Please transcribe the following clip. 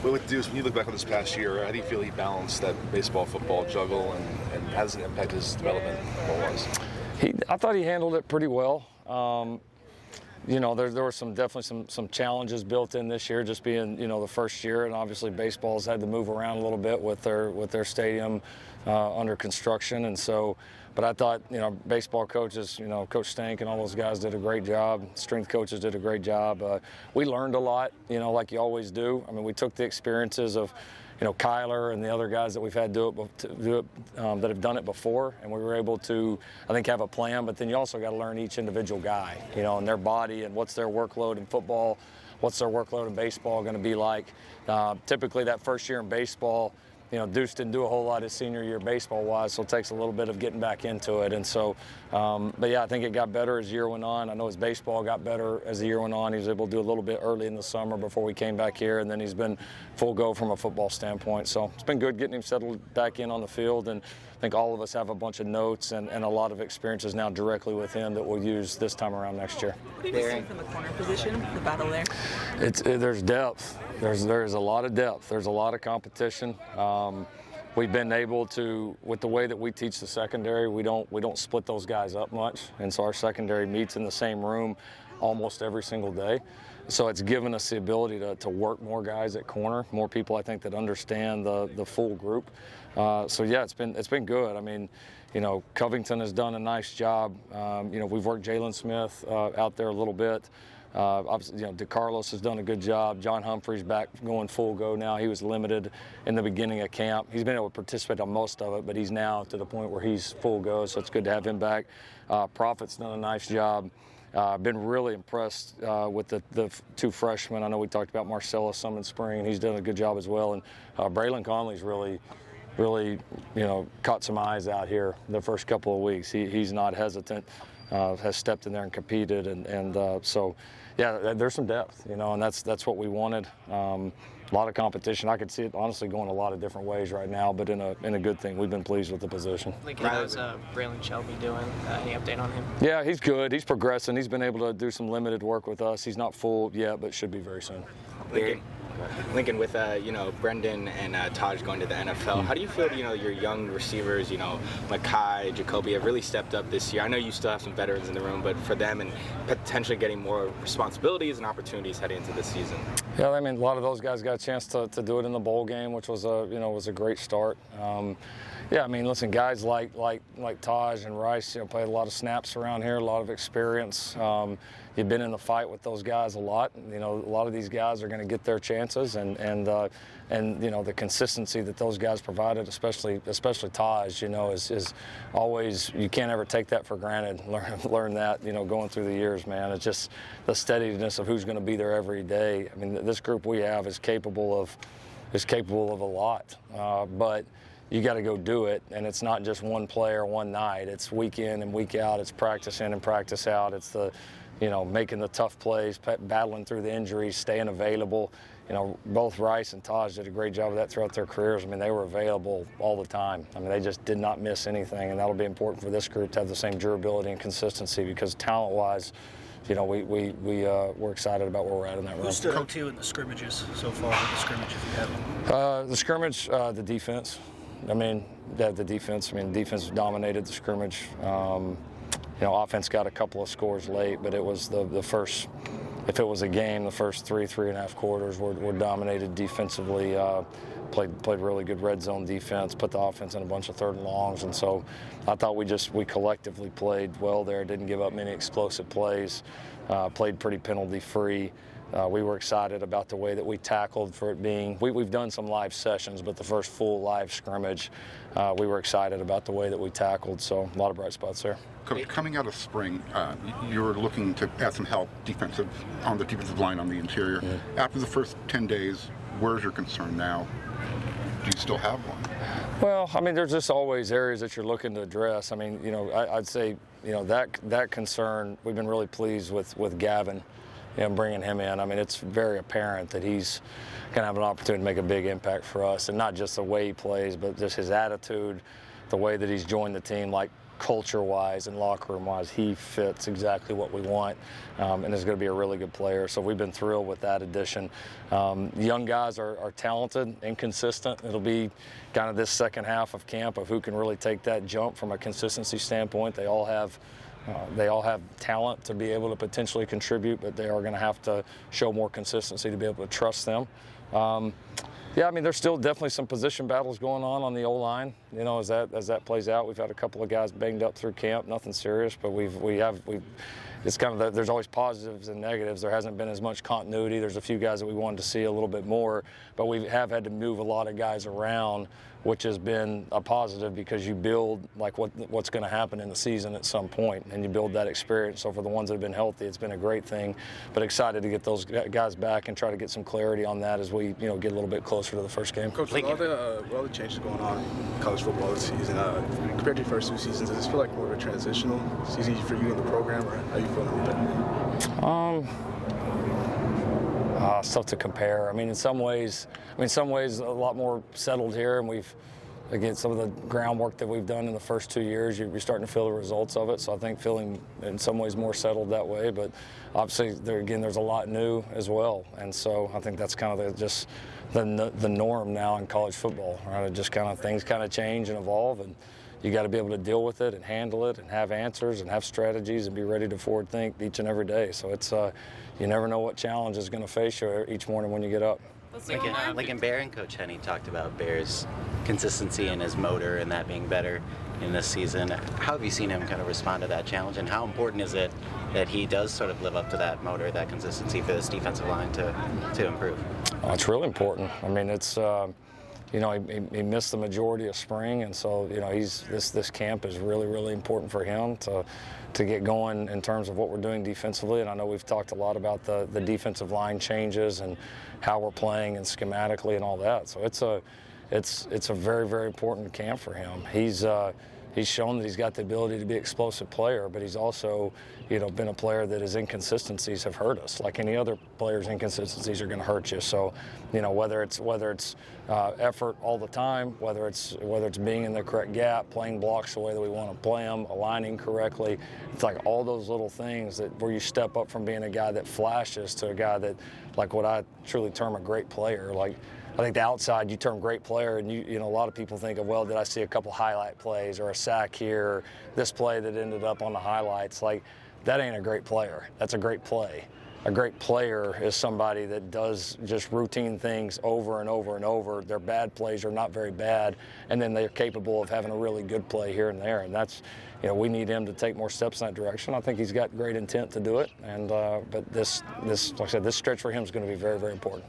What would do is when you look back on this past year, how do you feel he balanced that baseball, football juggle, and how does it impact his development goal-wise? I thought he handled it pretty well. There were definitely some challenges built in this year, just being the first year, and obviously baseball's had to move around a little bit with their stadium under construction, and so. But I thought baseball coaches, Coach Stank and all those guys did a great job. Strength coaches did a great job. We learned a lot, like you always do. I mean, we took the experiences of Kyler and the other guys that we've had do it that have done it before, and we were able to, I think, have a plan. But then you also got to learn each individual guy, and their body and what's their workload in football, what's their workload in baseball going to be like. Typically, that first year in baseball, Deuce didn't do a whole lot his senior year baseball-wise, so it takes a little bit of getting back into it. And so, but yeah, I think it got better as the year went on. I know his baseball got better as the year went on. He was able to do a little bit early in the summer before we came back here, and then he's been full go from a football standpoint. So it's been good getting him settled back in on the field, and I think all of us have a bunch of notes and a lot of experiences now directly with him that we'll use this time around next year. What do you see from the corner position, the battle there? There's depth. There's a lot of depth. There's a lot of competition. We've been able to, with the way that we teach the secondary, we don't split those guys up much, and so our secondary meets in the same room almost every single day. So it's given us the ability to work more guys at corner, more people I think that understand the full group. So yeah, it's been good. I mean, Covington has done a nice job. We've worked Jalen Smith out there a little bit. Obviously, DeCarlos has done a good job. John Humphrey's back going full go now. He was limited in the beginning of camp. He's been able to participate on most of it, but he's now to the point where he's full go, so it's good to have him back. Prophet's done a nice job. I've been really impressed with the two freshmen. I know we talked about Marcellus some in spring, and he's done a good job as well. And Braylon Conley's really caught some eyes out here the first couple of weeks. He's not hesitant. Has stepped in there and competed, and so yeah, there's some depth, and that's what we wanted. A lot of competition. I could see it honestly going a lot of different ways right now, but in a good thing. We've been pleased with the position. How's Braylon Shelby doing? Any update on him? Yeah, he's good. He's progressing. He's been able to do some limited work with us. He's not full yet, but should be very soon. Lincoln, with Brendan and Taj going to the NFL, how do you feel your young receivers, Makai, Jacoby, have really stepped up this year? I know you still have some veterans in the room, but for them and potentially getting more responsibilities and opportunities heading into this season. Yeah, I mean, a lot of those guys got a chance to do it in the bowl game, which was a great start. Yeah, I mean, listen, guys like Taj and Rice, played a lot of snaps around here, a lot of experience. You've been in the fight with those guys a lot. A lot of these guys are going to get their chances, and the consistency that those guys provided, especially Taj, is always, you can't ever take that for granted. Learn that, going through the years, man. It's just the steadiness of who's going to be there every day. I mean, this group we have is capable of a lot, but you got to go do it, and it's not just one play or one night. It's week in and week out. It's practice in and practice out. It's the making the tough plays, battling through the injuries, staying available. Both Rice and Taj did a great job of that throughout their careers. I mean, they were available all the time. I mean, they just did not miss anything, and that'll be important for this group to have the same durability and consistency, because talent-wise, we're excited about where we're at in that room. Who stood out to you in the scrimmages so far? The scrimmage, if you have one. The scrimmage, the defense. I mean, the defense. I mean, defense dominated the scrimmage. Offense got a couple of scores late, but it was the first. If it was a game, the first three and a half quarters were dominated defensively. Played really good red zone defense. Put the offense in a bunch of third and longs, and so I thought we collectively played well there. Didn't give up many explosive plays. Played pretty penalty free. We were excited about the way that we tackled for it being. We've done some live sessions, but the first full live scrimmage, we were excited about the way that we tackled. So a lot of bright spots there. Coach, coming out of spring, you were looking to add some help on the defensive line on the interior. Yeah. After the first 10 days, where's your concern now? Do you still have one? Well, I mean, there's just always areas that you're looking to address. I mean, I'd say, that concern, we've been really pleased with Gavin, bringing him in. I mean, it's very apparent that he's going to have an opportunity to make a big impact for us, and not just the way he plays, but just his attitude, the way that he's joined the team. Like culture-wise and locker room-wise, he fits exactly what we want, and is going to be a really good player. So we've been thrilled with that addition. Young guys are talented, inconsistent. It'll be kind of this second half of camp of who can really take that jump from a consistency standpoint. They all have talent to be able to potentially contribute, but they are going to have to show more consistency to be able to trust them. Yeah, I mean, there's still definitely some position battles going on the O-line. You know, as that plays out, we've had a couple of guys banged up through camp, nothing serious, but we've it's kind of there's always positives and negatives. There hasn't been as much continuity. There's a few guys that we wanted to see a little bit more, but we have had to move a lot of guys around, which has been a positive because you build like what's going to happen in the season at some point, and you build that experience. So for the ones that have been healthy, it's been a great thing. But excited to get those guys back and try to get some clarity on that as we get a little bit closer to the first game. Coach, with all the changes going on in college football this season, compared to your first 2 seasons, does this feel like more of a transitional season for you in the program, or how you feeling with that? It's tough to compare. I mean, in some ways, a lot more settled here, and again, some of the groundwork that we've done in the first 2 years, you're starting to feel the results of it. So I think feeling in some ways more settled that way. But obviously, there's a lot new as well, and so I think that's kind of just the norm now in college football. Right? It just kind of things kind of change and evolve, and you got to be able to deal with it and handle it and have answers and have strategies and be ready to forward think each and every day. So it's you never know what challenge is going to face you each morning when you get up. Lincoln Bear and Coach Henny talked about Bear's consistency in his motor and that being better in this season. How have you seen him kind of respond to that challenge, and how important is it that he does sort of live up to that motor, that consistency for this defensive line to improve? Oh, it's really important. I mean, it's he missed the majority of spring, and so this camp is really important for him to get going in terms of what we're doing defensively. And I know we've talked a lot about the defensive line changes and how we're playing and schematically and all that. So it's a very important camp for him. He's shown that he's got the ability to be an explosive player, but he's also been a player that his inconsistencies have hurt us. Like any other player's inconsistencies are going to hurt you. So whether it's effort all the time, whether it's being in the correct gap, playing blocks the way that we want to play them, aligning correctly, it's like all those little things where you step up from being a guy that flashes to a guy that, like what I truly term a great player. Like I think the outside, you term great player, and a lot of people think of, well, did I see a couple highlight plays or a sack here, or this play that ended up on the highlights? Like, that ain't a great player. That's a great play. A great player is somebody that does just routine things over and over and over. Their bad plays are not very bad, and then they're capable of having a really good play here and there. And that's, we need him to take more steps in that direction. I think he's got great intent to do it, and but this like I said, this stretch for him is going to be very important.